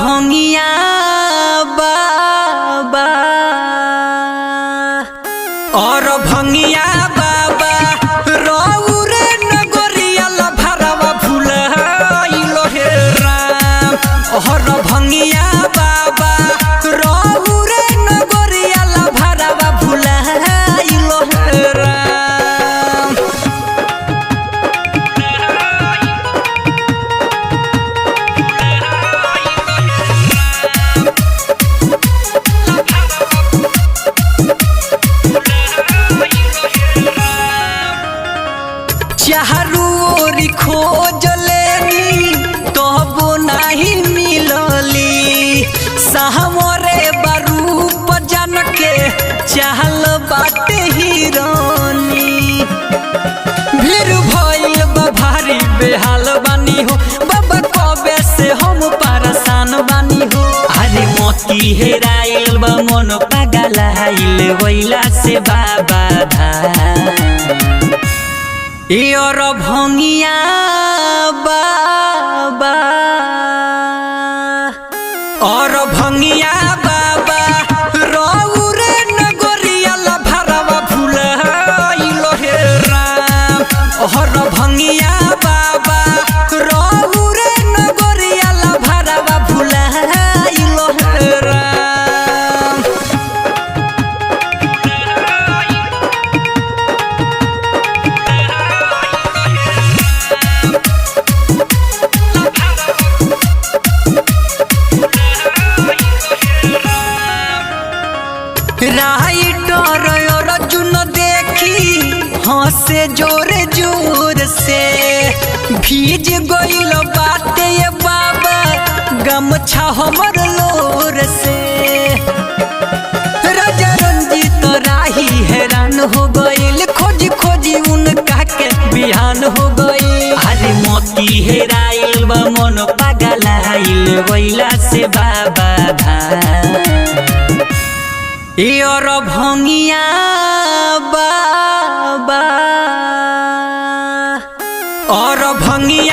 भंगिया बाबा और भंगिया बाबा रौरे नगरिया भरवा भुलाइलो हे राम। और भंगिया बाबा रौरे नगरिया भरवा भुलाइलो हे राम। चारू ओरी खोज लेनी तबो नहीं मिलली। सामरे बारूप जान के चाहल बाटे हिरानी। भीड़ भइल बा भारी बेहाल बानी हो बाबा कबे से हम परेशान बानी हो। अरे मोती हेराइल बा मन पागलाइल वैला से बाबा धाम। और भंगिया बाबा और भंगिया बाबा रौरे नगरिया भरवा भुलाइलो हे राम। और भंगिया बाबा रौरे नगरिया भरवा भुलाइलो हे राम। राइटर अर्जुन देखी हंसे जोरे जोर से। भीज गइल बाटे ये बाबा गमछा हमर लोर से। राजा रंजीत राही हैरान हो गइल खोजी खोजी उनका के बिहान हो गइल। अरे मोती हेराइल बा मन पागलाइल वैला से बाबा धाम। और भंगिया बाबा और भंगिया